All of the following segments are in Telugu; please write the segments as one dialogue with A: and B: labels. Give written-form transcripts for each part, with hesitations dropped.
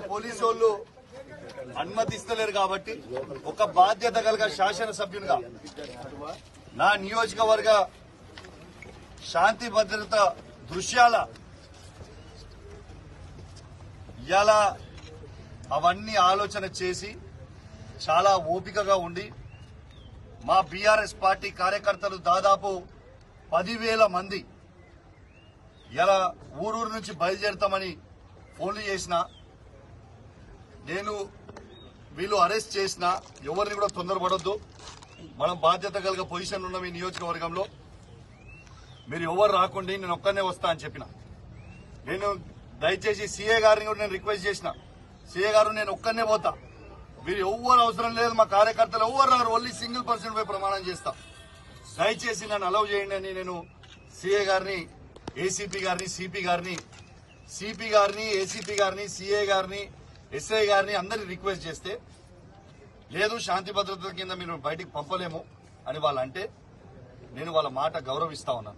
A: నాకు పోలీసు వాళ్ళు అనుమతిస్తలేరు కాబట్టి ఒక బాధ్యత కలిగిన శాసనసభ్యునిగా నా నియోజకవర్గ శాంతి భద్రత దృశ్యాల ఇలా అవన్నీ ఆలోచన చేసి చాలా ఓపికగా ఉండి మా బీఆర్ఎస్ పార్టీ కార్యకర్తలు దాదాపు 10,000 మంది ఇలా ఊరూరు నుంచి బయలుదేరుతామని ఫోన్లు చేసిన నేను వీళ్ళు అరెస్ట్ చేసిన ఎవరిని కూడా తొందరపడొద్దు. మనం బాధ్యత కలిగిన పొజిషన్ ఉన్న ఈ నియోజకవర్గంలో మీరు ఎవరు రాకుండా నేను ఒక్కనే వస్తా అని చెప్పిన. నేను దయచేసి సీఏ గారిని కూడా నేను రిక్వెస్ట్ చేసిన, సీఏ గారు నేను ఒక్కనే పోతా, మీరు ఎవ్వరు అవసరం లేదు, మా కార్యకర్తలు ఎవ్వరు రారు, ఓన్లీ సింగిల్ పర్సన్ పై ప్రమాణం చేస్తా, దయచేసి నన్ను అలౌ చేయండి అని నేను సీఏ గారిని, ఏసీపీ గారిని, సిపి గారిని, ఏసీపీ గారిని, సీఏ గారిని, ఎస్ఐ గారిని అందరినీ రిక్వెస్ట్ చేస్తే లేదు శాంతి భద్రతల కింద మీరు బయటికి పంపలేము అని వాళ్ళు అంటే నేను వాళ్ళ మాట గౌరవిస్తా ఉన్నా,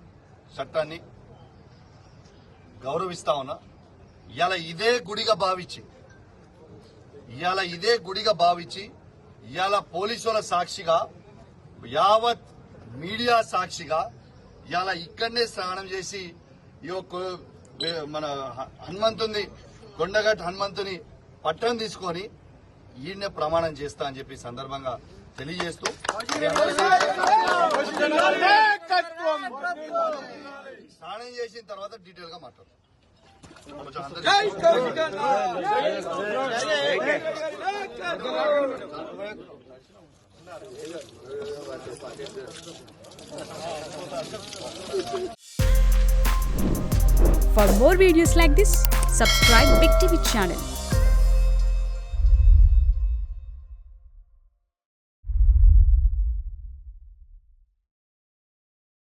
A: చట్టాన్ని గౌరవిస్తా ఉన్నా. ఇవాళ ఇదే గుడిగా భావించి ఇవాళ పోలీసుల సాక్షిగా యావత్ మీడియా సాక్షిగా ఇవాళ ఇక్కడనే స్నానం చేసి మన హనుమంతుని కొండగట్టు హనుమంతుని పట్టణం తీసుకొని ఈయన్నే ప్రమాణం చేస్తా అని చెప్పి సందర్భంగా తెలియజేస్తూ స్నానం చేసిన తర్వాత డీటెయిల్ గా మాట్లాడతాం.
B: For more videos like this, subscribe Big TV channel.